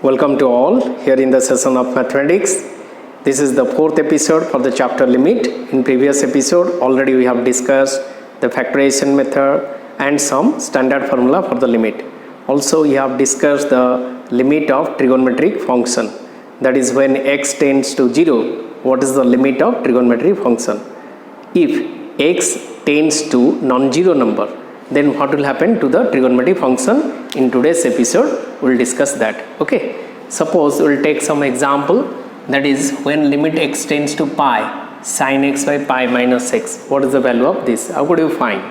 Welcome to all here in the session of mathematics. This is the fourth episode for the chapter limit. In previous episode already we have discussed the factorization method and some standard formula for the limit. Also we have discussed the limit of trigonometric function, that is when x tends to 0, what is the limit of trigonometric function. If x tends to non-zero number, then what will happen to the trigonometric function? In today's episode we will discuss that. Okay, suppose we will take some example, that is when limit x tends to pi sin x by pi minus x, what is the value of this? How could you find?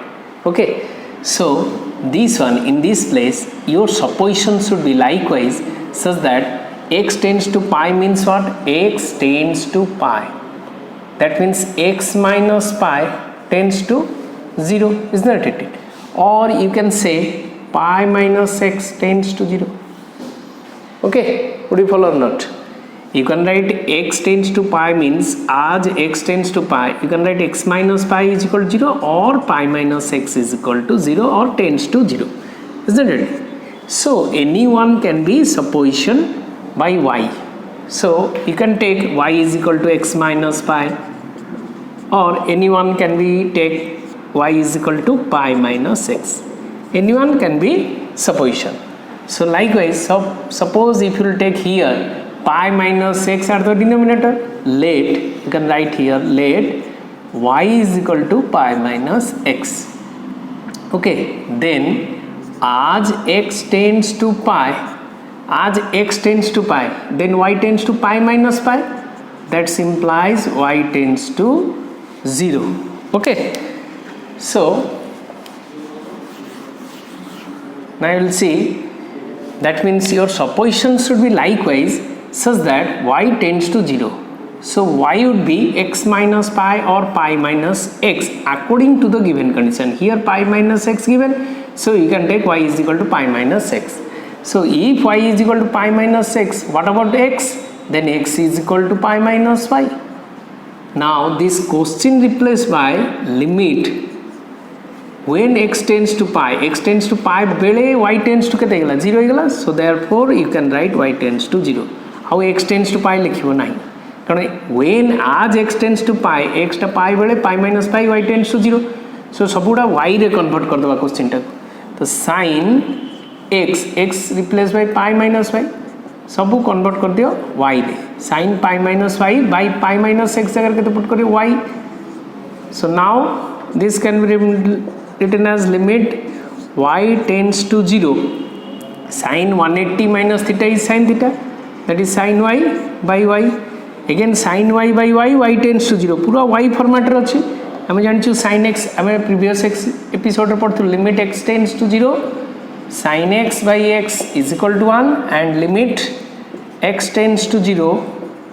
Okay, so this one, in this place your supposition should be likewise such that x tends to pi means what? X tends to pi, that means x minus pi tends to 0, isn't it? Or you can say pi minus x tends to 0. Okay, would you follow or not? You can write x tends to pi means as x tends to pi, you can write x minus pi is equal to 0 or pi minus x is equal to 0 or tends to 0, isn't it? So anyone can be supposition by y. So you can take y is equal to x minus pi, or anyone can be take y is equal to pi minus x. Anyone can be supposition. So likewise, suppose if you will take here pi minus x at the denominator, let, you can write here, let y is equal to pi minus x. Okay, then as x tends to pi, then y tends to pi minus pi, that implies y tends to 0. Okay, so now you will see, that means your supposition should be likewise such that y tends to 0. So y would be x minus pi or pi minus x according to the given condition. Here pi minus x given, so you can take y is equal to pi minus x. So if y is equal to pi minus x, what about x? Then x is equal to pi minus y. Now this question replaced by limit when x tends to pi bele y tends to kete gala 0 gala, so therefore you can write y tends to 0. How x tends to pi likhibo nahi, karon when as x tends to pi, x ta pi bele pi minus pi y tends to 0, so sabuda y re convert kar deba question ta. तो sin x replaced by pi minus y, सबू convert कर दियो y रे, sin pi minus y by pi minus x जगह के तो put करियो y. So now this can be written as limit y tends to 0, sin 180 minus theta is sin theta, that is sin y by y, again sin y by y tends to 0, पूरा y format रे अछि. हमें जानछु sin x, हमें previous episode रे पढ़थु limit x tends to 0, sin x by x is equal to 1 and limit x tends to 0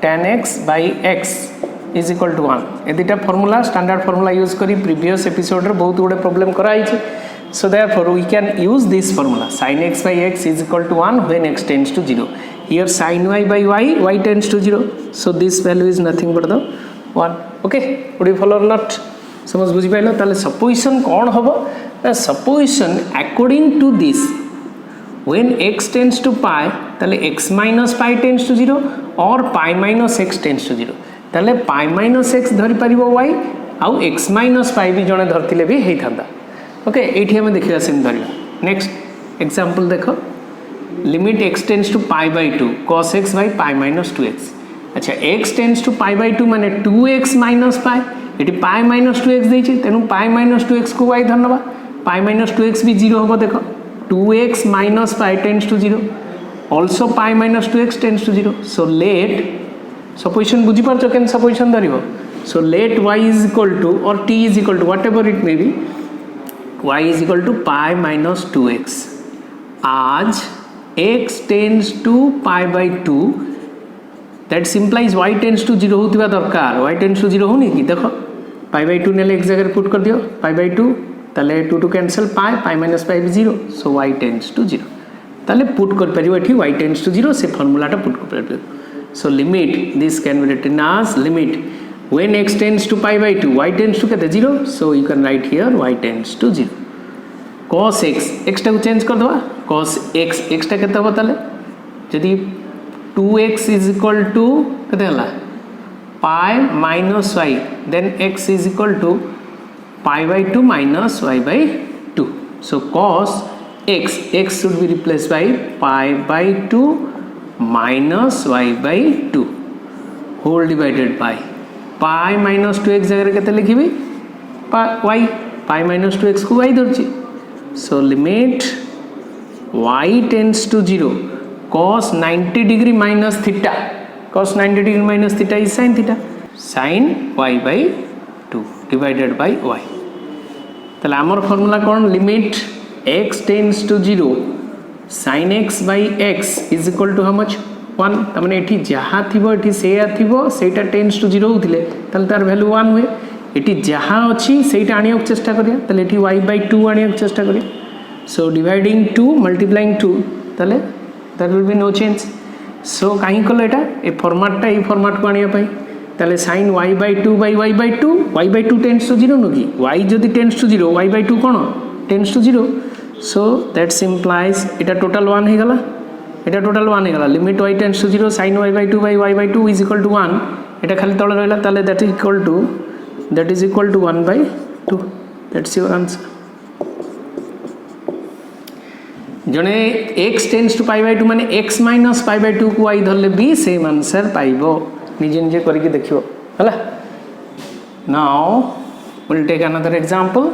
tan x by x is equal to 1. ए दुटा formula standard formula use करी previous episode रे बहुत गुडे problem कराई छै. So therefore we can use this formula, sin x by x is equal to 1 when x tends to 0. Here sin y by y tends to 0, so this value is nothing but the 1. Okay, would you follow or not? समझ बुझी pilo. ताले supposition कोन हबो? The supposition according to this, when x tends to pi, ताले x minus pi tends to 0 or pi minus x tends to 0. ताले pi minus x धरि परिबो y आउ x minus pi भी जणे धरथिले भी हेइ थांदा. ओके, एठी हम देखिया सेम धरिया. नेक्स्ट एग्जांपल देखो, limit x tends to pi by 2 cos x by pi minus 2x. अच्छा, x tends to pi by 2 माने 2x minus pi, एठी pi minus 2x देछि, तेनु pi minus 2x को y धरनबा, pi minus 2x भी 0 होबो. देखो 2x minus pi tends to 0, also pi minus 2x tends to 0. So let supposition बुझी पारछो केन supposition धरिबो. So let y is equal to or t is equal to whatever it may be, y is equal to pi minus 2x as x tends to pi by 2, that implies y tends to 0 होतिबा दरकार. y tends to 0 होनी कि देखो pi by 2 नेले x जगह put कर दियो, pi by 2 ताले 2 to cancel pi minus pi is 0, so y tends to 0. ताले पुट कर परिबो एठी y tends to 0 से फार्मूला टा पुट कर परिबो. So limit, this can be written as limit when x tends to pi by 2 y tends to kete 0, so you can write here y tends to 0. cos x टा को change कर दवा, cos x टा केते हो ताले जदी 2x is equal to केते हला pi minus y, then x is equal to pi by 2 minus y by 2. So cos x should be replaced by pi by 2 minus y by 2 whole divided by pi minus 2x जगह केते लिखिबी y, pi minus 2x को y धरछि. So limit y tends to 0 cos 90 degree minus theta, cos 90 degree minus theta is sin theta, sin y by 2 divided by y. ताले आमर formula कौन limit x tends to 0 sin x by x is equal to how much 1. तमने एठी जहाँ थिबो एठी सेया थिबो सेटा tends to 0 होतिले ताले तार वैल्यू 1 हुए. एठी जहाँ अछि सेटा आनियक चेष्टा करिया ताले एठी y by 2 आनियक चेष्टा करिया. So dividing 2 multiplying 2 ताले there will be no change. So कहीं कलो एटा ए फॉर्मेट टा ए फॉर्मेट को आनिया पाई ताले sin y by 2 by y by 2 y by 2 tends to 0 no कि y जदि tends to 0 y by 2 cone tends to 0. So that implies Etah total 1 हे गला, एटा total 1 हे गला. Limit y tends to 0 sin y by 2 by y by 2 is equal to 1. एटा खाली तळे रहला ताले that is equal to 1 by 2. That's your answer. जने x tends to pi by 2 माने x minus pi by 2 को y धरले भी same answer पाइबो. निजे निजे करके देखियो हला. Now we'll take another example,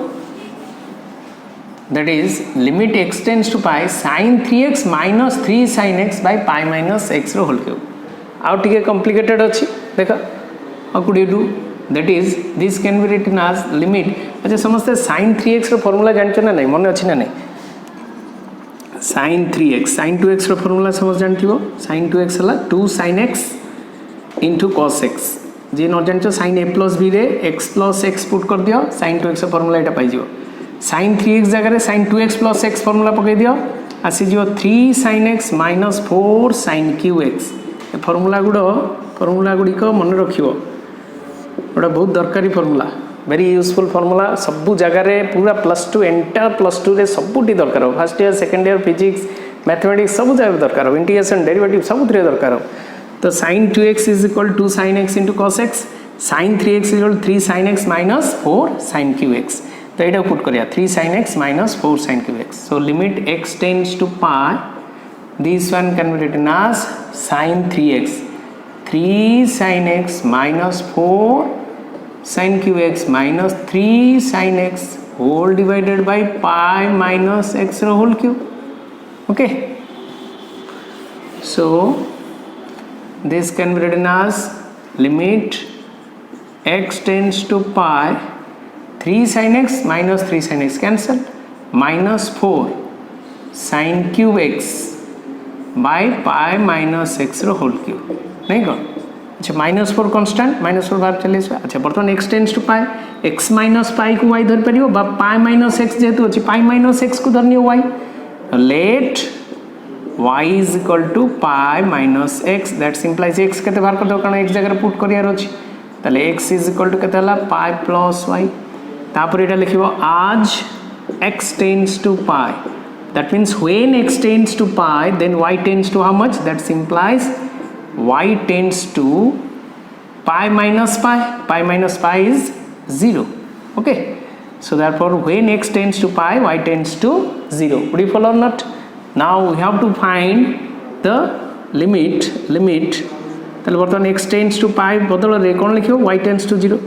that is limit x tends to pi sin 3x minus 3 sin x by pi minus x रो होल क्यूब. आउ टिके कॉम्प्लिकेटेड अछि देखा. How could you do? that is this can be written as limit. अच्छा समझते sin 3x रो formula जानछ ना नहीं मने अछि ना नहीं. sin 3x sin 2x रो फार्मूला समझ जानथिबो. sin 2x हला 2 sin x into cos x. जे न जानछ sin a plus b रे x plus x पुट कर दियो sin 2x रो फार्मूला एटा पाइ जिवो. sin 3x जगह रे sin 2x plus x formula पकै दियो आसी जिवो 3 sin x minus 4 sin qx. ए फार्मूला गुडी को मन रखियो. ओटा बहुत दरकारी फार्मूला, वेरी यूजफुल फार्मूला. सब जगह रे पूरा +2 एंटायर +2 रे सबुटी दरकार हो. First year second year physics mathematics सब जगह दरकार हो. इंटीग्रेशन डेरिवेटिव सब रे दरकार हो. तो sin 2x is equal to sin x into cos x, sin 3x is equal to 3 sin x minus 4 sin qx. तो एटा पुट करिया 3 sin x minus 4 sin qx. So limit x tends to pi, this one can be written as sin 3x 3 sin x minus 4 sin qx minus 3 sin x whole divided by pi minus x whole cube. Okay, so this can be written as limit x tends to pi 3 sin x minus 3 sin x cancel minus 4 sin cube x by pi minus x whole cube. नहीं कौन अच्छा -4 constant -4 बाहर चले इसमें. अच्छा बर्तमान x tends to pi x minus pi को y धर परियो बा पाई माइनस x जेतु अछि पाई माइनस x को धरनियो y. Let y is equal to pi minus x. That simplifies x केते बाहर कर दो कारण x जगह पुट करियार अछि तले x इज इक्वल टू केते हला पाई प्लस y. तापर एटा लिखिबो आज x tends to pi. That means when x tends to pi, then y tends to how much? That implies y tends to pi minus pi. Pi minus pi is 0. Okay. So therefore, when x tends to pi, y tends to 0. Would you follow or not? Now we have to find the limit. ताले बर्तमान x tends to pi बदल रे कोन लिखियो y tends to 0.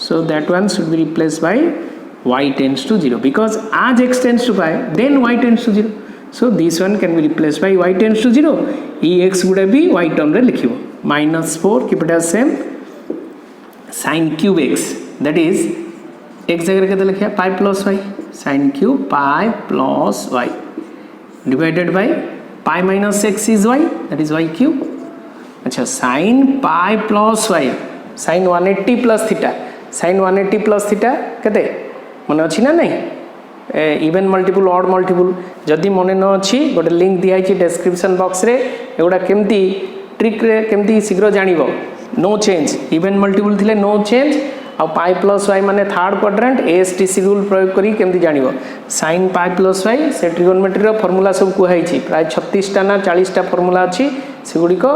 So that one should be replaced by y tends to 0 because as x tends to pi then y tends to 0. So this one can be replaced by y tends to 0. Ex would be y term रे लिखिबो -4 keep it as same sin cube x, that is x जगह केते लिखिया pi plus y sin cube pi plus y divided by pi minus x is y, that is y cube. अच्छा sin pi plus y sin 180 plus theta, sin 180 plus theta केते मन अच्छी ना नहीं even multiple odd multiple जदि मन न अच्छी गोटे लिंक दिखाई डिस्क्रिप्शन बॉक्स रे एगुड़ा केमती ट्रिक रे केमती शीघ्र जानिबो. नो चेंज इवन मल्टीपल थिले नो चेंज आ पाई प्लस वाई माने थर्ड क्वाड्रेंट एएसटीसी रूल प्रयोग करी केमती जानिबो sin पाई प्लस वाई से ट्रिगोनोमेट्री रो फार्मूला सब कुहाई छी प्राय 36 टा ना 40 टा फार्मूला अछि सेगुडी को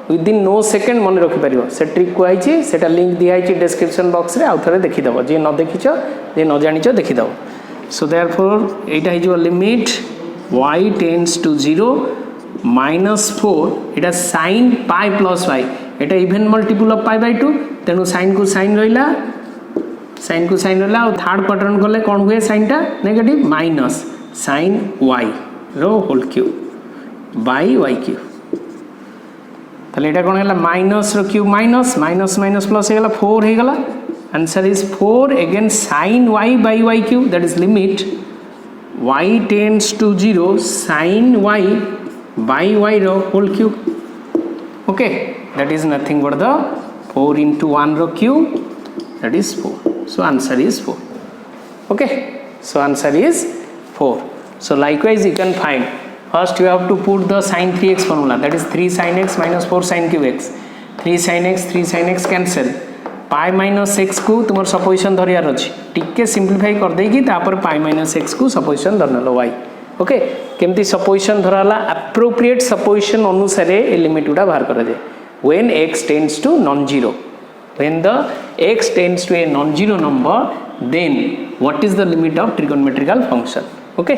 विदिन नो सेकेंड मन रखि परिबो से ट्रिक कुहाई छी सेटा लिंक दियाई छी डिस्क्रिप्शन बॉक्स रे आ थरे देखि दबो जे न देखिछो जे न जानिछो देखि दबो सो देयरफॉर एटा हि जो limit y tends to 0 -4 Etah sin pi plus Y Etah even multiple of pi by 2 तेनु sin को sin रहिला और थर्ड क्वाड्रेंट गले कोन हुए sin टा नेगेटिव माइनस sin y रो whole cube by y cube तले एटा कोन हला माइनस रो cube minus minus minus plus हे गला 4 हे गला answer is 4 again sin y by y cube that is limit y tends to 0 sin y by y ro whole cube okay that is nothing but the 4 into 1 ro cube that is 4 so answer is 4 okay so answer is 4 so likewise you can find first you have to put the sin 3x formula that is 3 sin x minus 4 sin cube x 3 sin x cancel pi minus एक्स को तुम supposition धरियार अच्छी टिके simplify कर देगी तापर pi minus एक्स को सपोजिशन धरनेल वाई ओके केमती सपोजिशन धराला एप्रोप्रिएट सपोजिशन अनुसार ए लिमिट गुड़ा बाहर करा जाए when x tends to non zero when the x tends to a non zero number then what is the limit of trigonometrical function okay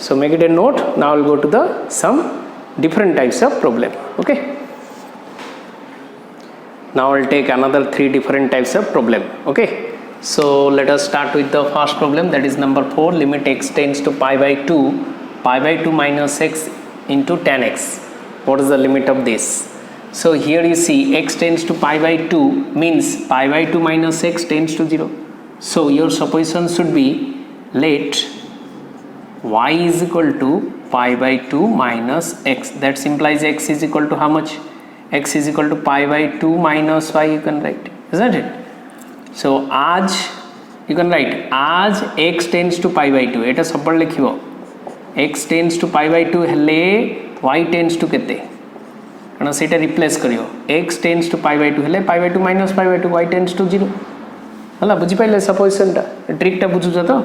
so make it a note now will go to the sum different types of problem okay now I'll take another 3 different types of problem okay so let us start with the first problem that is number 4 limit x tends to pi by 2 minus x into tan x what is the limit of this so here you see x tends to pi by 2 means pi by 2 minus x tends to 0 so your supposition should be let y is equal to pi by 2 minus x that implies x is equal to how much x is equal to pi by 2 minus y you can write isn't it so आज you can write आज x tends to pi by 2 एटा सब लिखिबो x tends to pi by 2 हेले y tends to केते कना सेटा replace करियो x tends to pi by 2 हेले pi by 2 minus pi by 2 y tends to 0 हला बुझि पाइले सपोजिशन टा ट्रिक टा बुझु तो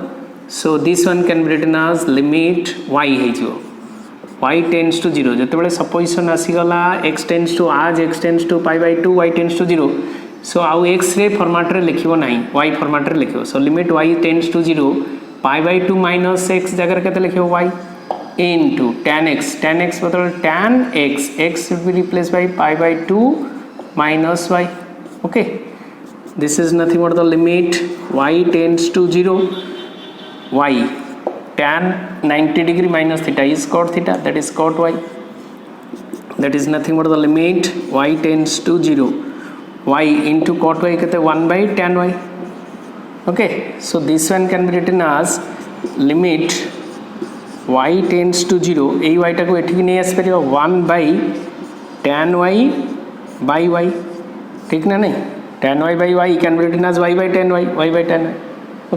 so this one can be written as limit y हे जिवो y tends to 0 जतबेले सपोजिशन आसीगला x tends to आज x tends to pi by 2 y tends to 0 so आउ x रे फॉर्मेट रे लिखिबो नाही y फॉर्मेट रे लिखिबो so limit y tends to 0 pi by 2 minus x जगह केते लिखिबो y into tan x बदल tan x should be replaced by pi by 2 minus y okay this is nothing but the limit y tends to 0 y tan 90 degree minus theta is cot theta that is cot y that is nothing but the limit y tends to 0 y into cot y kete 1 by tan y okay so this one can be written as limit y tends to 0 ei y ta ko ethi nei as peribo 1 by tan y by y ठीक ना नहीं tan y by y can be written as y by tan y by tan y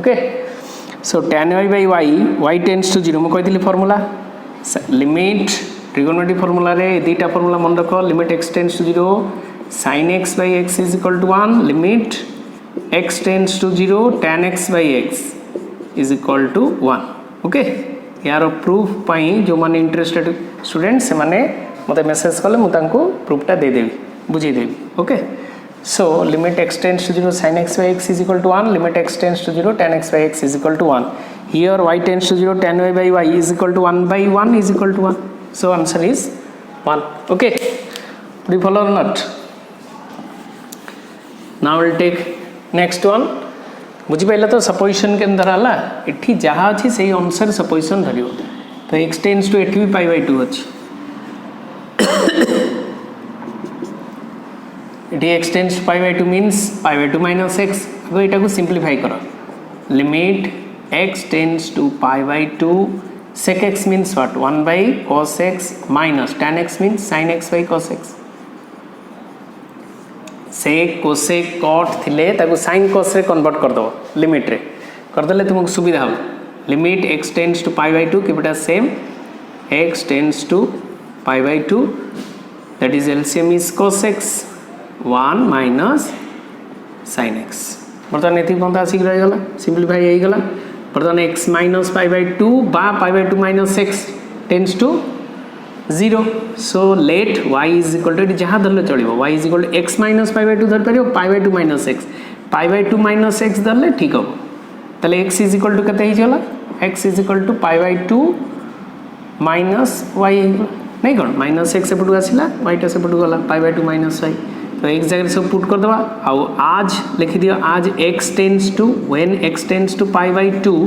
okay so tan y by y tends to 0 मैं कहती formula limit trigonometry formula रे दीटा formula मन रख limit x tends to 0 sin x by x is equal to 1 limit x tends to 0 tan x by x is equal to 1 okay यार proof पाई जो माने interested student से माने मते message कले मु तांको प्रूफ टा दे देबी बुझी देबी okay so limit x tends to 0 sin x by x is equal to 1 limit x tends to 0 tan x by x is equal to 1 here y tends to 0 tan y by y is equal to 1 by 1 is equal to 1 so answer is 1 okay do you follow or not now we'll take next one बुझी पाइला तो supposition के अंदर आला एठी जहा अछि सेही अनुसार सपोजिशन धरियो तो x tends to एठी भी pi by 2 अछि eighty x tends to pi by 2 means pi by 2 minus x अब एटा को सिंपलीफाई करो limit x tends to pi by 2 sec x means what 1 by cos x minus tan x means sin x by cos x sec cosec cot थिले ताको sin cos रे convert कर दो limit रे कर देले तुमको सुविधा हो limit x tends to pi by 2 keep it as same x tends to pi by 2 that is LCM is cos x 1 minus sin x बर्तमान ये पर्यटन आसिक रहीगला सिंप्लीफाई होगला बर्तमान x माइनस पाई बाय 2 बा pi by 2 minus x tends to 0 so let y is equal to जहाँ धरले चलो y is equal to x minus pi by 2 धर पार pi by 2 minus x pi by 2 minus x धरले ठीक हम ताले x इज इक्वल टू केते होइगला x is equal to pi by 2 minus y नहीं कौन माइनस x सेपटू आसला y टा सेपटू गला पाई बाय 2 माइनस y तो एक जगह सब पुट कर दवा आउ आज लिखि दियो आज x tends to when x tends to pi by 2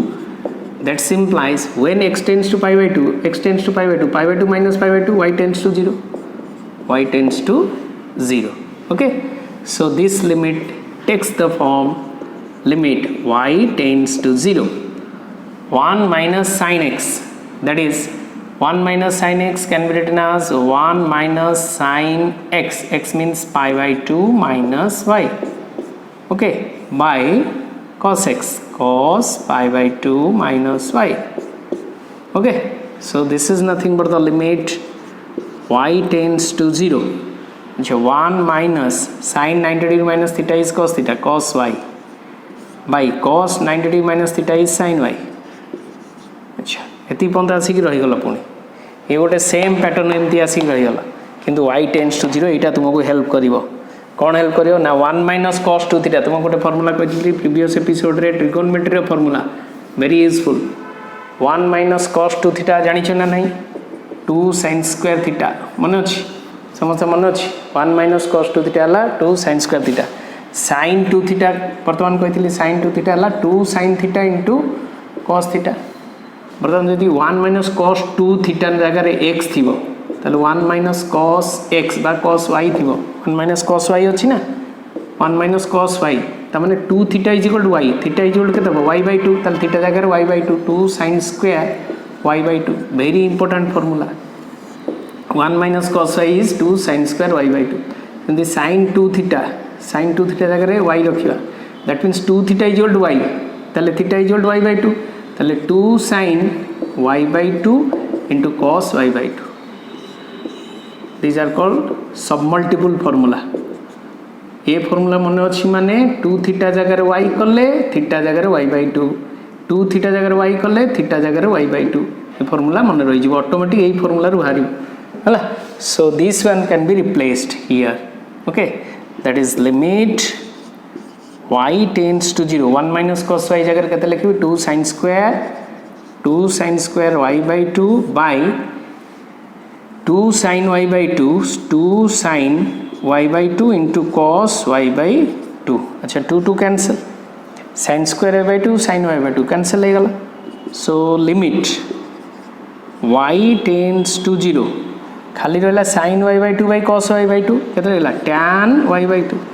that implies when x tends to pi by 2 x tends to pi by 2 minus pi by 2 y tends to 0 y tends to 0 okay so this limit takes the form limit y tends to 0 1 minus sin x that is 1 minus sin x can be written as 1 minus sin x x means pi by 2 minus y okay by cos x cos pi by 2 minus y okay so this is nothing but the limit y tends to 0 so 1 minus sin 90 degree minus theta is cos theta cos y by cos 90 degree minus theta is sin y अच्छा एति पंत आसिक रहीगला पुणी ये गोटे same pattern एमती आसिक रहीगला किंतु y tends to 0 एटा तुमको help करिवो कौन help करियो ना 1 माइनस cos 2 थीटा तुमको गोटे फार्मूला कहली प्रीवियस एपिसोड रे ट्रिगोनोमेट्री रो formula very useful 1 minus cos 2 theta जानि छ ना नहीं 2 sin स्क्वायर थीटा मन अछि समस्त मन अछि 1 माइनस cos 2 थीटा हला 2 sin square theta sin 2 theta वर्तमान कहथिली sin 2 थीटा हला 2 sin theta into cos theta बर्तमान जदि 1 माइनस cos 2 थीटा जगह रे x थिबो ताले 1 माइनस cos x बा cos y थिबो 1 माइनस cos y अछि ना 1 माइनस cos y त माने 2 theta is equal to y theta is equal to केते y बाय 2 ताले थीटा जगह रे y by 2 2 sin square y by 2 very important formula 1 minus cos y is 2 sin square y by 2 जदि sin 2 theta जगह रे y रखिबा that means 2 theta is equal to y ताले theta is equal to y by 2 ताले 2 sin y by 2 into cos y by 2 these are called submultiple formula ये formula मन अच्छी माने 2 थीटा जगह y कले थीटा जगह y by 2 2 थीटा जगह y कले थीटा जगह y by 2 ये फॉर्मूला मन रही जीव ऑटोमेटिक यही फॉर्मूला रु हारि हला so this one can be replaced here okay that is limit y tends to 0 1 minus cos y जगह केते लिखबी 2 sin square y by 2 by 2 sin y by 2 2 sin y by 2 into cos y by 2 अच्छा 2 2 cancel sin square y by 2 sin y by 2 cancel हो गला so limit y tends to 0 खाली रहला sin y by 2 by cos y by 2 केते रहला tan y by 2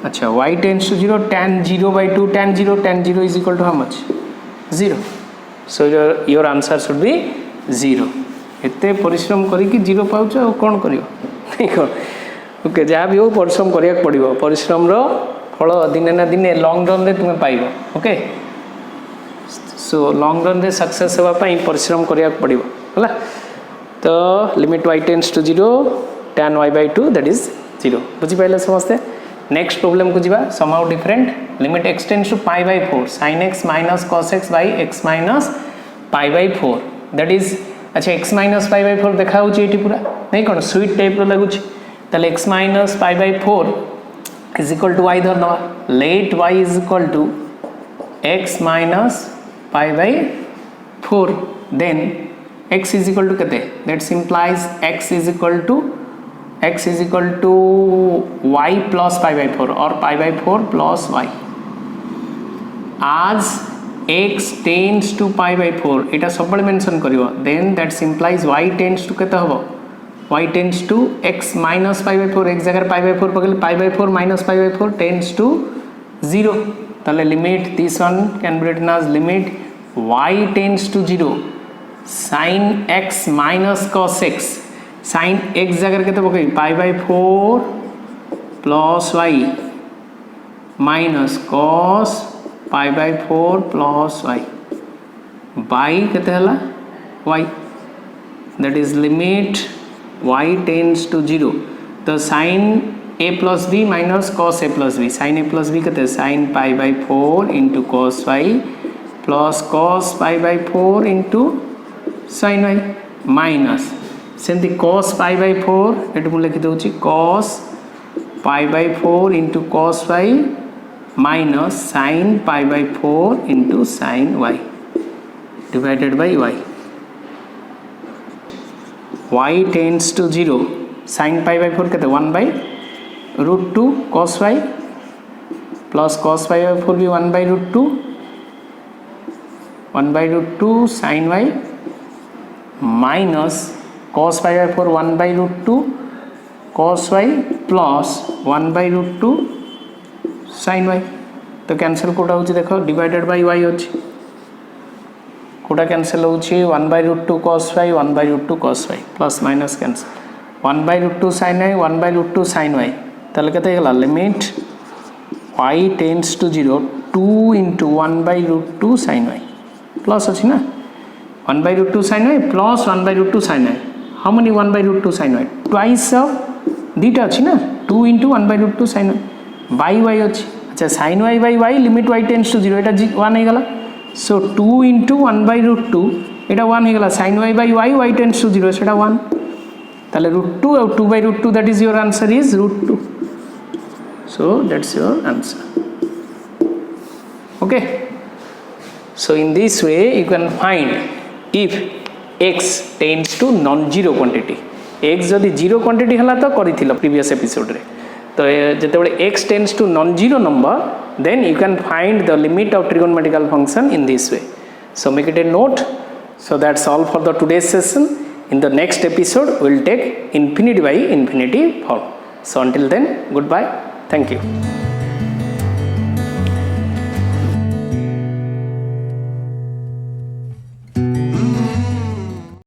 अच्छा y tends to 0 tan 0 by 2 tan 0 is equal to how much 0 so your answer should be 0 एते परिश्रम करी कि 0 पाउछ और कोन करियो नहीं को ओके जहाँ भी हो परिश्रम करिया पड़िबो परिश्रम रो फल दिने ना दिने लॉन्ग रन रे तुमे पाइबो ओके सो लॉन्ग रन रे सक्सेस होबा पई परिश्रम करिया पड़िबो हला तो limit y tends to 0 tan y by 2 that is 0 बुझी पाइले समझते नेक्स्ट प्रॉब्लम को जीवा somehow different limit x tends to pi by 4 sin x minus cos x by x minus pi by 4 that is अच्छा x minus pi by 4 देखा होची eighty पूरा नहीं कोन स्वीट टाइप रो लागुची तले x minus pi by 4 is equal to y धरना let y is equal to x minus pi by 4 then x is equal to केते that implies x is equal to y plus pi by 4 or pi by 4 plus y as x tends to pi by 4 एटा सब mention करियो then that implies y tends to केते हबो y tends to x minus pi by 4 एक जगह pi by 4 पकल pi by 4 minus pi by 4 tends to 0 ताले limit this one can be written as limit y tends to 0 sin x minus cos x sin x जगह केते पकई pi by 4 plus y minus cos pi by 4 plus y by केते हला y that is limit y tends to 0 तो sin a plus b minus cos a plus b sin a plus b कहते हैं sin pi by 4 into cos y plus cos pi by 4 into sin y minus सेमती cos pi by 4 eight मुझे लिखि दूची cos pi by 4 into cos y minus sin pi by 4 into sin y divided by y. Y tends to 0 sin pi by 4 कहते 1 by root 2 cos y plus cos pi by 4 भी 1 by root 2 1 by root 2 sin y minus cos pi by 4 1 by root 2 cos y plus 1 by root 2 sin y. तो cancel Kota होची देखो divided by y होची Kota cancel होची 1 by root 2 cos y 1 by root 2 cos y plus minus cancel 1 by root 2 sin y 1 by root 2 sin y ताले कहते हैं limit y tends to 0 2 into 1 by root 2 sin y plus होची ना 1 by root 2 sin y plus 1 by root 2 sin y. How many 1 by root 2 sin y? Twice of dita अच्छी ना 2 into 1 by root 2 sin y by y अच्छी अच्छा sin y by y limit y tends to 0 एटा 1 है गला so 2 into 1 by root 2 एटा 1 है गला sin y by y tends to 0 सेटा 1 ताले root 2 और 2 by root 2 that is your answer is root 2 so that's your answer. Okay, so in this way you can find if x tends to non-zero quantity x जदि zero quantity हला तो करिथिला previous episode रे तो जेतेबेले x tends to non-zero number then you can find the limit of trigonometrical function in this way. So make it a note. So that's all for the today's session. In the next episode we will take infinity by infinity form. So until then, goodbye, thank you.